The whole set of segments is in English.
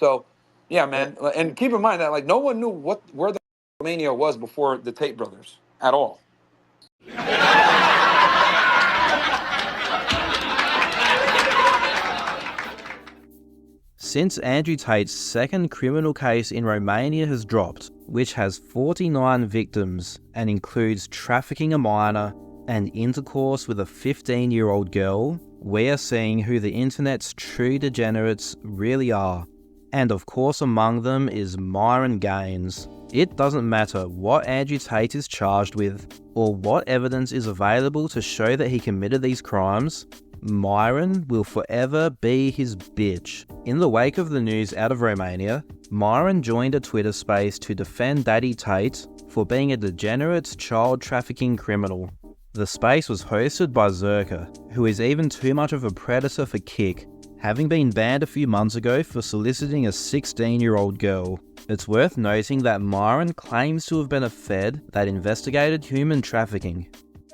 So, yeah, man. And keep in mind that like no one knew where the Romania was before the Tate brothers at all. Since Andrew Tate's second criminal case in Romania has dropped, which has 49 victims and includes trafficking a minor and intercourse with a 15-year-old girl, we are seeing who the internet's true degenerates really are. And of course among them is Myron Gaines. It doesn't matter what Andrew Tate is charged with, or what evidence is available to show that he committed these crimes, Myron will forever be his bitch. In the wake of the news out of Romania, Myron joined a Twitter space to defend Daddy Tate for being a degenerate child trafficking criminal. The space was hosted by Zerka, who is even too much of a predator for Kik, having been banned a few months ago for soliciting a 16-year-old girl. It's worth noting that Myron claims to have been a Fed that investigated human trafficking.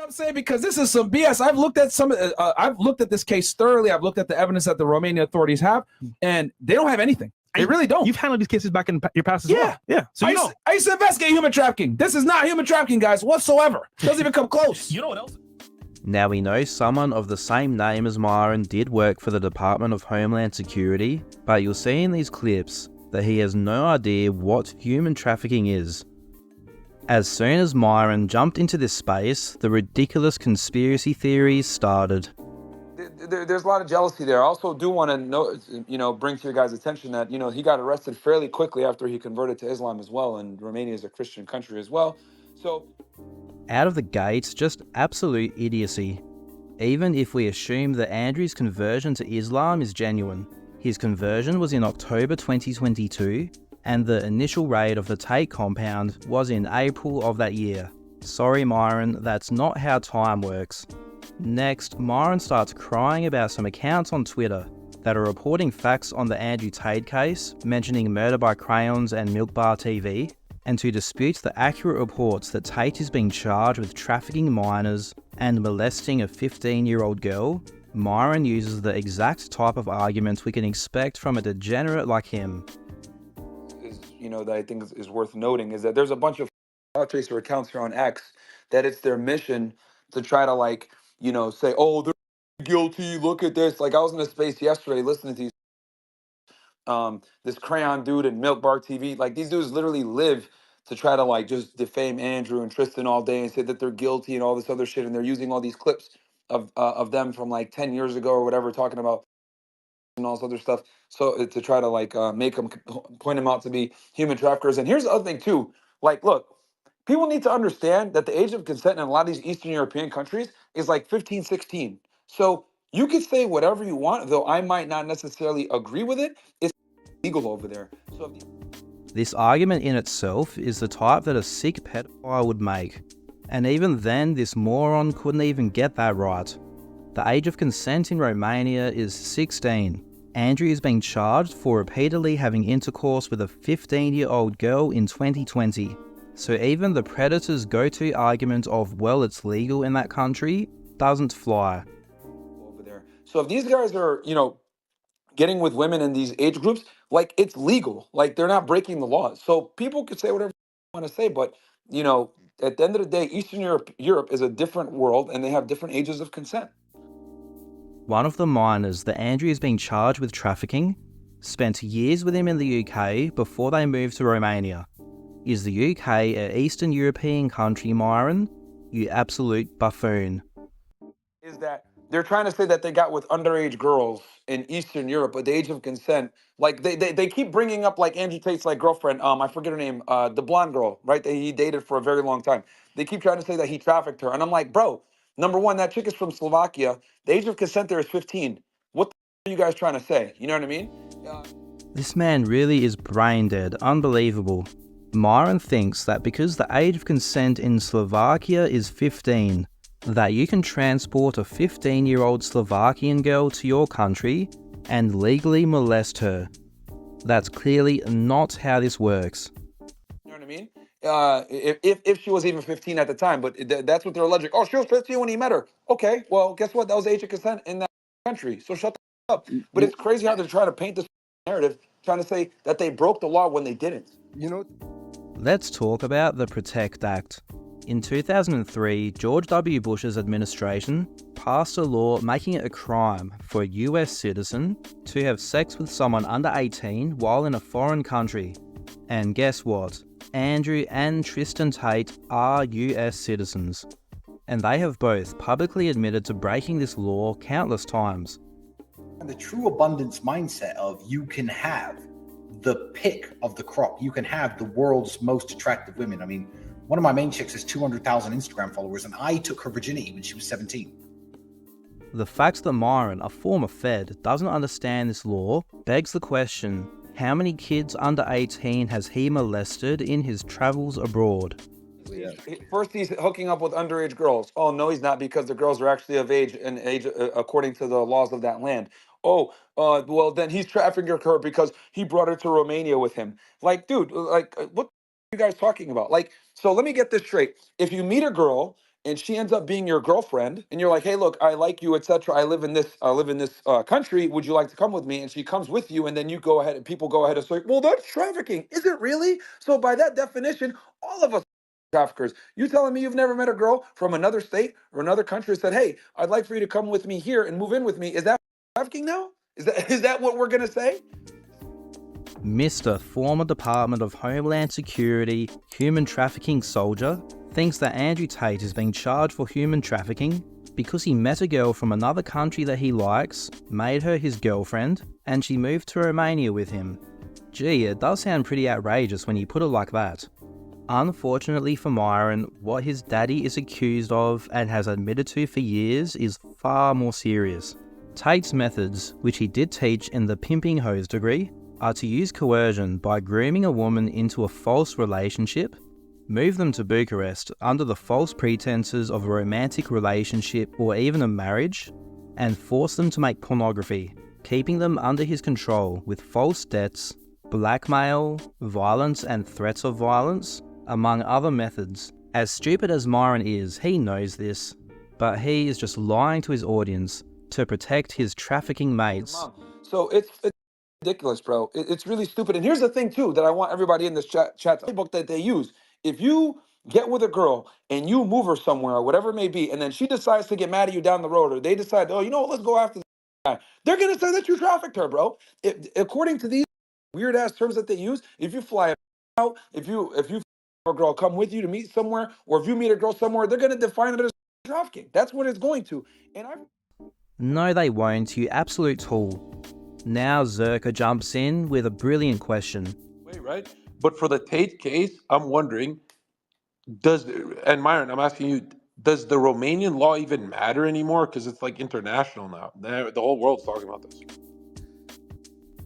I'm saying, because this is some BS. I've looked at this case thoroughly. I've looked at the evidence that the Romanian authorities have, and they don't have anything. They really don't. You've handled these cases back in your past as well. Yeah. So I used to investigate human trafficking. This is not human trafficking, guys, whatsoever. Doesn't even come close. You know what else? Now we know someone of the same name as Myron did work for the Department of Homeland Security, but you'll see in these clips that he has no idea what human trafficking is. As soon as Myron jumped into this space, the ridiculous conspiracy theories started. There's a lot of jealousy there. I also do want to bring to your guys' attention that, he got arrested fairly quickly after he converted to Islam as well, and Romania is a Christian country as well. So, out of the gates, just absolute idiocy. Even if we assume that Andrew's conversion to Islam is genuine. His conversion was in October 2022, and the initial raid of the Tate compound was in April of that year. Sorry Myron, that's not how time works. Next, Myron starts crying about some accounts on Twitter that are reporting facts on the Andrew Tate case, mentioning murder by crayons and Milk Bar TV, and to dispute the accurate reports that Tate is being charged with trafficking minors and molesting a 15-year-old girl. Myron uses the exact type of arguments we can expect from a degenerate like him. That I think is worth noting is that there's a bunch of tracer accounts here on X that it's their mission to try to say, oh, they're guilty, look at this. Like I was in a space yesterday listening to these this crayon dude and Milk Bar TV. Like these dudes literally live to try to just defame Andrew and Tristan all day and say that they're guilty and all this other shit, and they're using all these clips of them from 10 years ago or whatever, talking about and all this other stuff, so to try to make them point them out to be human traffickers. And here's the other thing too, look, people need to understand that the age of consent in a lot of these Eastern European countries is 15, 16. So you can say whatever you want, though I might not necessarily agree with it. It's legal over there. So this argument in itself is the type that a sick pedophile would make. And even then, this moron couldn't even get that right. The age of consent in Romania is 16. Andrew is being charged for repeatedly having intercourse with a 15-year-old girl in 2020. So even the predator's go-to argument of, well, it's legal in that country, doesn't fly. Over there. So if these guys are, getting with women in these age groups, it's legal. They're not breaking the laws. So people could say whatever they want to say, but, at the end of the day, Eastern Europe is a different world, and they have different ages of consent. One of the minors that Andrew is being charged with trafficking spent years with him in the UK before they moved to Romania. Is the UK an Eastern European country, Myron? You absolute buffoon. Is that they're trying to say that they got with underage girls in Eastern Europe at the age of consent. They keep bringing up Andrew Tate's girlfriend, I forget her name, the blonde girl, right? That he dated for a very long time. They keep trying to say that he trafficked her. And I'm like, bro, number one, that chick is from Slovakia. The age of consent there is 15. What the are you guys trying to say? You know what I mean? This man really is brain dead. Unbelievable. Myron thinks that because the age of consent in Slovakia is 15, that you can transport a 15-year-old Slovakian girl to your country and legally molest her. That's clearly not how this works. You know what I mean? If she was even 15 at the time, but that's what they're alleging. Oh, she was 15 when he met her. Okay, well, guess what? That was age of consent in that country. So shut the up. But it's crazy how they're trying to paint this narrative trying to say that they broke the law when they didn't. You know, Let's talk about the Protect Act. In 2003, George W. Bush's administration passed a law making it a crime for a US citizen to have sex with someone under 18 while in a foreign country. And guess what? Andrew and Tristan Tate are US citizens. And they have both publicly admitted to breaking this law countless times. And the true abundance mindset of you can have the pick of the crop. You can have the world's most attractive women. I mean, one of my main chicks has 200,000 Instagram followers, and I took her virginity when she was 17. The fact that Myron, a former Fed, doesn't understand this law begs the question, how many kids under 18 has he molested in his travels abroad? First, he's hooking up with underage girls. Oh, no, he's not, because the girls are actually of age and age according to the laws of that land. Oh, well, then he's trafficking her because he brought her to Romania with him. Like, dude, like, what are you guys talking about? Like, so let me get this straight. If you meet a girl and she ends up being your girlfriend, and you're like, hey, look, I like you, etc. I live in this country. Would you like to come with me? And she comes with you, and then you go ahead and people go ahead and say, well, that's trafficking. Is it really? So by that definition, all of us traffickers. You telling me you've never met a girl from another state or another country and said, hey, I'd like for you to come with me here and move in with me. Is that trafficking now? Is that what we're going to say? Mr. Former Department of Homeland Security human trafficking soldier thinks that Andrew Tate is being charged for human trafficking because he met a girl from another country that he likes, made her his girlfriend, and she moved to Romania with him. Gee, it does sound pretty outrageous when you put it like that. Unfortunately for Myron, what his daddy is accused of and has admitted to for years is far more serious. Tate's methods, which he did teach in the Pimping Hose degree, are to use coercion by grooming a woman into a false relationship, move them to Bucharest under the false pretenses of a romantic relationship or even a marriage, and force them to make pornography, keeping them under his control with false debts, blackmail, violence and threats of violence, among other methods. As stupid as Myron is, he knows this, but he is just lying to his audience to protect his trafficking mates. So it's ridiculous, bro. It's really stupid. And here's the thing, too, that I want everybody in this chat the book that they use. If you get with a girl and you move her somewhere or whatever it may be, and then she decides to get mad at you down the road, or they decide, oh, you know what, let's go after this guy, they're going to say that you trafficked her, bro. According to these weird ass terms that they use, if you fly out, if you a girl come with you to meet somewhere, or if you meet a girl somewhere, they're going to define it as trafficking. That's what it's going to. And No, they won't, you absolute tool. Now Zerka jumps in with a brilliant question. wait, right? But for the Tate case, I'm wondering, and Myron, I'm asking you, does the Romanian law even matter anymore? Because it's like international now. The whole world's talking about this.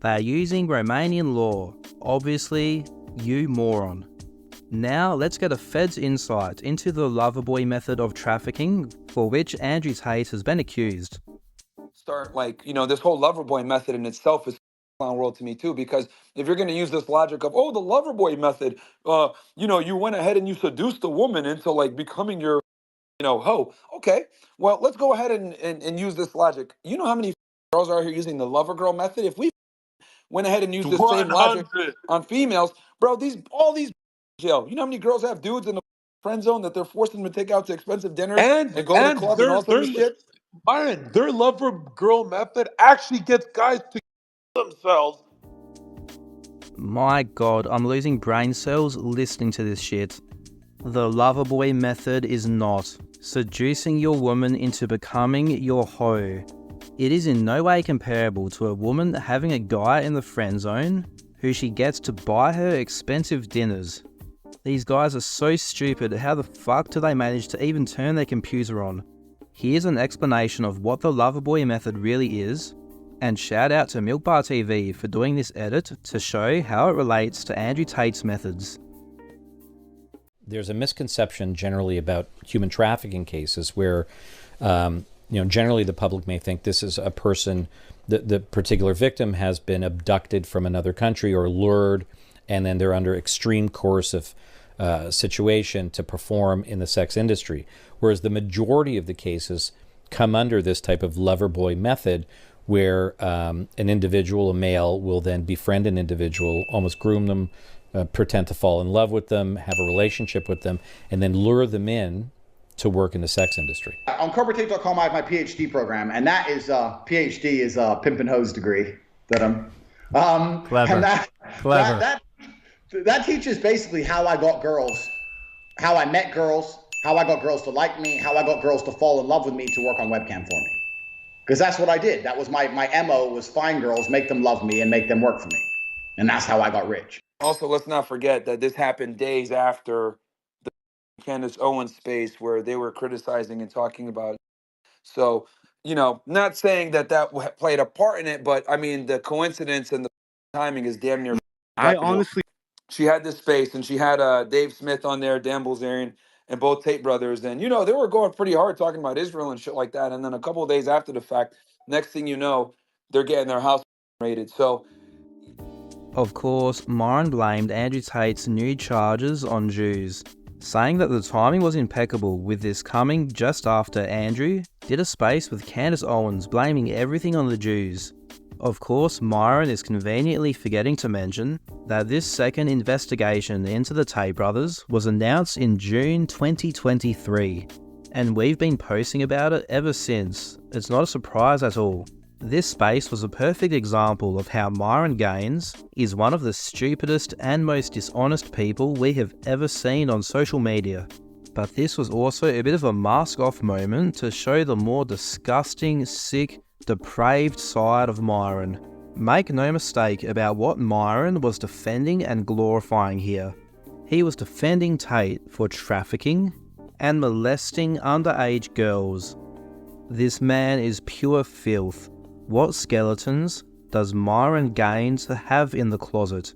They are using Romanian law. Obviously, you moron. Now let's get a Fed's insight into the Loverboy method of trafficking for which Andrew Tate has been accused. start like, this whole Loverboy method in itself is clown world to me too, because if you're going to use this logic of, oh, the Loverboy method, you went ahead and you seduced a woman into like becoming your, hoe. Okay, well, let's go ahead and use this logic. You know how many girls are here using the Lover Girl method? If we went ahead and used the same logic 100. on females, bro, all these jail. You know how many girls have dudes in the friend zone that they're forcing them to take out to expensive dinners and go to the club and all sorts of shit? Byron, their lover girl method actually gets guys to kill themselves. My god, I'm losing brain cells listening to this shit. The Loverboy method is not seducing your woman into becoming your hoe. It is in no way comparable to a woman having a guy in the friend zone who she gets to buy her expensive dinners. These guys are so stupid, how the fuck do they manage to even turn their computer on? Here's an explanation of what the Loverboy method really is, and shout out to Milkbar TV for doing this edit to show how it relates to Andrew Tate's methods. There's a misconception generally about human trafficking cases where, generally the public may think this is a person, the particular victim has been abducted from another country or lured, and then they're under extreme coercive situation to perform in the sex industry. Whereas the majority of the cases come under this type of Loverboy method, where an individual, a male, will then befriend an individual, almost groom them, pretend to fall in love with them, have a relationship with them, and then lure them in to work in the sex industry. On corporatate.com, I have my PhD program, and that is PhD is a pimp and hose degree that I'm. Clever. And Clever. That teaches basically how I got girls, how I met girls, how I got girls to like me, how I got girls to fall in love with me to work on webcam for me. Because that's what I did. That was my MO, was find girls, make them love me, and make them work for me. And that's how I got rich. Also, let's not forget that this happened days after the Candace Owens space where they were criticizing and talking about. So, not saying that played a part in it, but I mean, the coincidence and the timing is damn near. I honestly. She had this space and she had Dave Smith on there, Dan Bilzerian, and both Tate brothers. And, they were going pretty hard talking about Israel and shit like that. And then a couple of days after the fact, next thing you know, they're getting their house raided. So, Of course, Myron blamed Andrew Tate's new charges on Jews, saying that the timing was impeccable, with this coming just after Andrew did a space with Candace Owens blaming everything on the Jews. Of course, Myron is conveniently forgetting to mention that this second investigation into the Tate brothers was announced in June 2023, and we've been posting about it ever since. It's not a surprise at all. This space was a perfect example of how Myron Gaines is one of the stupidest and most dishonest people we have ever seen on social media. But this was also a bit of a mask-off moment to show the more disgusting, sick, depraved side of Myron. Make no mistake about what Myron was defending and glorifying here. He was defending Tate for trafficking and molesting underage girls. This man is pure filth. What skeletons does Myron Gaines have in the closet?